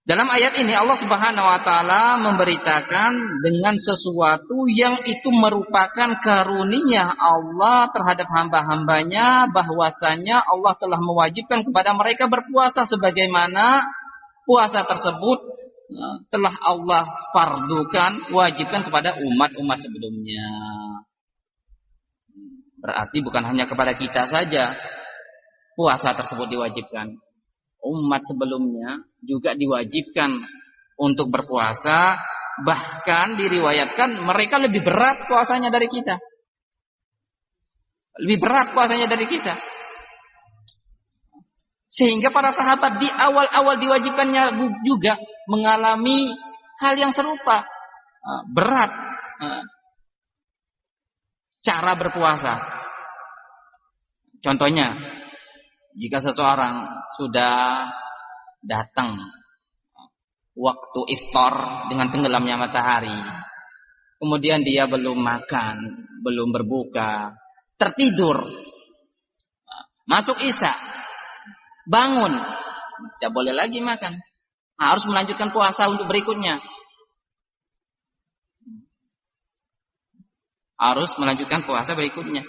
Dalam ayat ini Allah Subhanahu wa taala memberitakan dengan sesuatu yang itu merupakan karunia Allah terhadap hamba-hambanya, bahwasanya Allah telah mewajibkan kepada mereka berpuasa sebagaimana puasa tersebut telah Allah fardukan, wajibkan kepada umat-umat sebelumnya. Berarti bukan hanya kepada kita saja puasa tersebut diwajibkan. Umat sebelumnya juga diwajibkan untuk berpuasa, bahkan diriwayatkan mereka lebih berat puasanya dari kita. Lebih berat puasanya dari kita. Sehingga para sahabat di awal-awal diwajibkannya juga mengalami hal yang serupa. Berat cara berpuasa. Contohnya, jika seseorang sudah datang waktu iftar dengan tenggelamnya matahari, kemudian dia belum makan, belum berbuka, tertidur, masuk isya, bangun, tidak boleh lagi makan, harus melanjutkan puasa untuk berikutnya. Harus melanjutkan puasa berikutnya.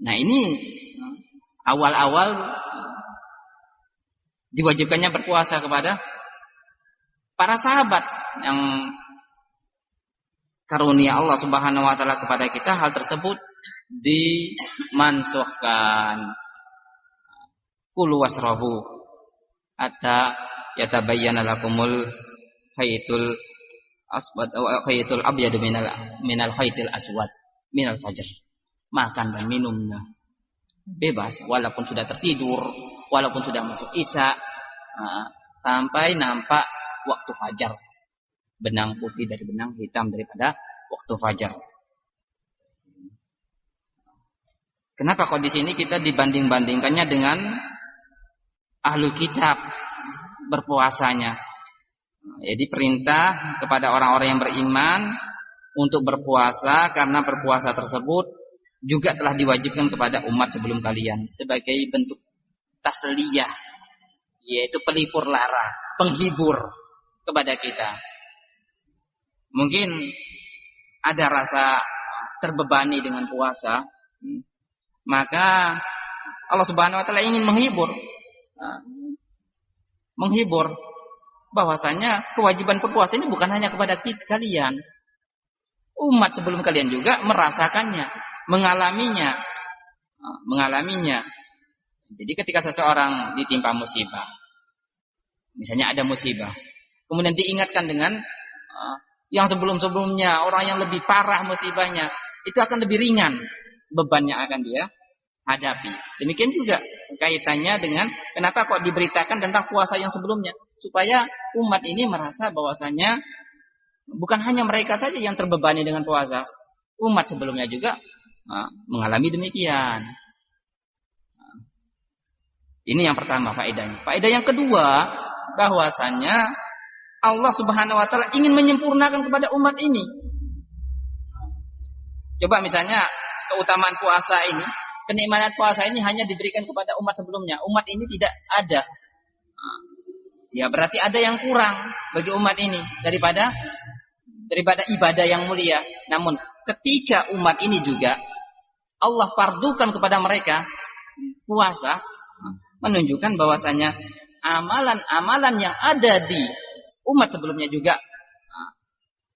Nah, ini awal-awal diwajibkannya berpuasa kepada para sahabat yang karunia Allah Subhanahu wa taala kepada kita, hal tersebut dimansuhkan. Kulu wasrabu hatta yatabayyana lakumul khaytul aswad aw khaytul abyad minal khaytil aswad minal fajr. Makan dan minumnya bebas, walaupun sudah tertidur, walaupun sudah masuk isya, sampai nampak waktu fajar, benang putih dari benang hitam daripada waktu fajar. Kenapa kok di sini kita dibanding-bandingkannya dengan ahlul kitab berpuasanya? Jadi perintah kepada orang-orang yang beriman untuk berpuasa, karena berpuasa tersebut juga telah diwajibkan kepada umat sebelum kalian sebagai bentuk tasliyah, yaitu pelipur lara, penghibur kepada kita. Mungkin ada rasa terbebani dengan puasa, maka Allah Subhanahu wa taala ingin menghibur bahwasanya kewajiban berpuasa ini bukan hanya kepada kalian. Umat sebelum kalian juga merasakannya, mengalaminya. Jadi ketika seseorang ditimpa musibah, misalnya ada musibah, kemudian diingatkan dengan yang sebelum-sebelumnya, orang yang lebih parah musibahnya, itu akan lebih ringan beban yang akan dia hadapi. Demikian juga kaitannya dengan kenapa kok diberitakan tentang puasa yang sebelumnya, supaya umat ini merasa bahwasanya bukan hanya mereka saja yang terbebani dengan puasa, umat sebelumnya juga mengalami demikian. Ini yang pertama faedahnya. Faedah yang kedua, bahwasanya Allah Subhanahu wa taala ingin menyempurnakan kepada umat ini. Coba misalnya keutamaan puasa ini, kenikmatan puasa ini hanya diberikan kepada umat sebelumnya, umat ini tidak ada. Ya berarti ada yang kurang bagi umat ini daripada ibadah yang mulia. Namun ketika umat ini juga Allah fardukan kepada mereka puasa, menunjukkan bahwasanya amalan-amalan yang ada di umat sebelumnya juga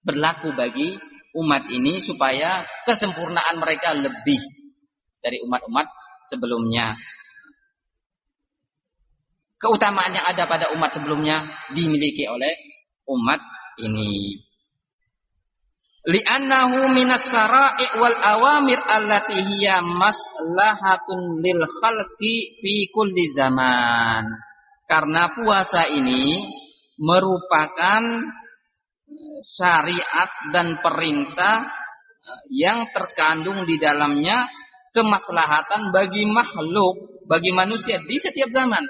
berlaku bagi umat ini, supaya kesempurnaan mereka lebih dari umat-umat sebelumnya. Keutamaan yang ada pada umat sebelumnya dimiliki oleh umat ini. Li'annahu minas syara'i' wal awamir allati hiya maslahatun lil khalqi fi kulli zaman. Karena puasa ini merupakan syariat dan perintah yang terkandung di dalamnya kemaslahatan bagi makhluk, bagi manusia di setiap zaman.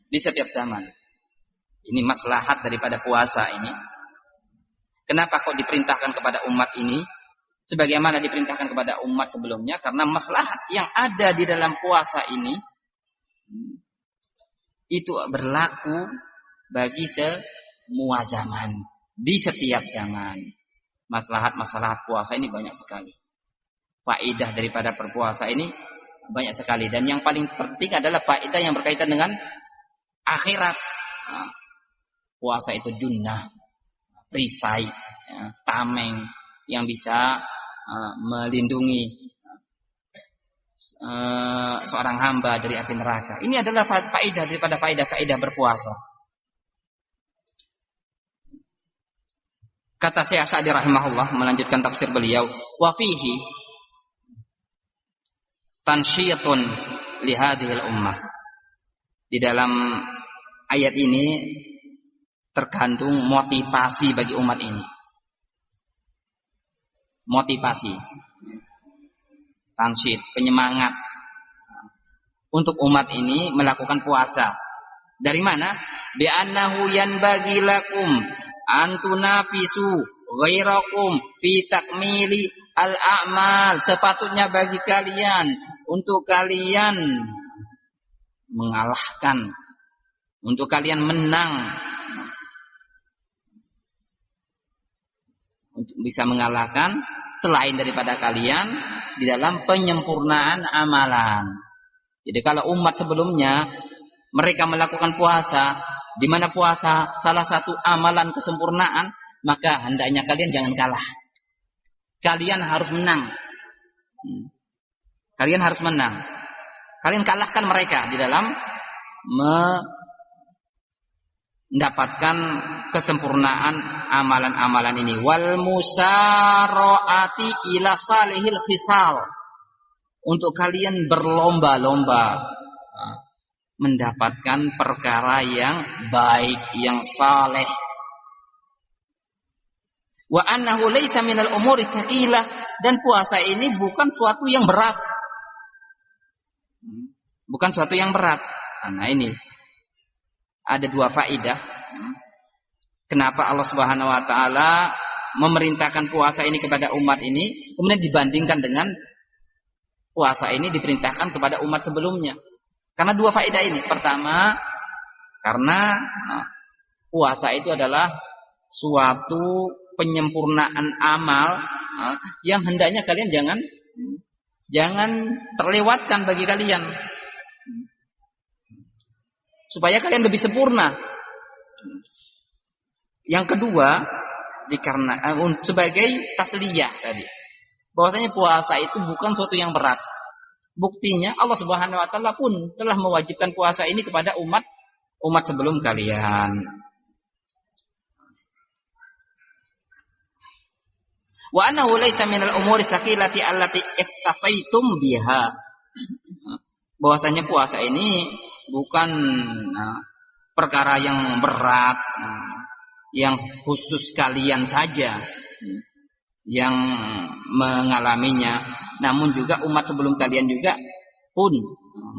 Di setiap zaman. Ini maslahat daripada puasa ini. Kenapa kok diperintahkan kepada umat ini sebagaimana diperintahkan kepada umat sebelumnya? Karena maslahat yang ada di dalam puasa ini itu berlaku bagi semua zaman, di setiap zaman. Maslahat-maslahat puasa ini banyak sekali. Faedah daripada berpuasa ini banyak sekali. Dan yang paling penting adalah faedah yang berkaitan dengan akhirat. Nah, puasa itu junnah, perisai, ya, tameng yang bisa melindungi seorang hamba dari api neraka. Ini adalah faedah daripada faedah berpuasa. Kata Syekh Sa'di rahimahullah melanjutkan tafsir beliau, wa fihi tansyitun li hadhil ummah. Di dalam ayat ini terkandung motivasi bagi umat ini. Motivasi, tansyid, penyemangat untuk umat ini melakukan puasa. Dari mana? Bi annahu yanbaghi lakum antunafisu ghairakum fi takmili al-a'mal. Sepatutnya bagi kalian untuk kalian mengalahkan, untuk kalian menang, untuk bisa mengalahkan selain daripada kalian di dalam penyempurnaan amalan. Jadi kalau umat sebelumnya mereka melakukan puasa, di mana puasa salah satu amalan kesempurnaan, maka hendaknya kalian jangan kalah. Kalian harus menang. Kalian harus menang. Kalian kalahkan mereka di dalam mendapatkan kesempurnaan amalan-amalan ini. Wal musara'ati ila salihil khisal. Untuk kalian berlomba-lomba mendapatkan perkara yang baik, yang saleh. Wa annahu laisa minal umuri tsaqilah, dan puasa ini bukan suatu yang berat. Bukan suatu yang berat. Nah, ini ada dua faedah. Kenapa Allah Subhanahu wa taala memerintahkan puasa ini kepada umat ini, kemudian dibandingkan dengan puasa ini diperintahkan kepada umat sebelumnya. Karena dua faedah ini. Pertama, karena puasa itu adalah suatu penyempurnaan amal yang hendaknya kalian jangan terlewatkan bagi kalian, supaya kalian lebih sempurna. Yang kedua, dikarenakan sebagai tasliyah tadi, bahwasanya puasa itu bukan suatu yang berat. Buktinya Allah Subhanahu wa taala pun telah mewajibkan puasa ini kepada umat sebelum kalian. Wa annahu laisa minal umuri tsaqilati allati iftasaitum biha. Bahwasanya puasa ini bukan perkara yang berat, yang khusus kalian saja yang mengalaminya, namun juga umat sebelum kalian juga pun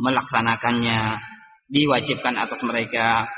melaksanakannya, diwajibkan atas mereka.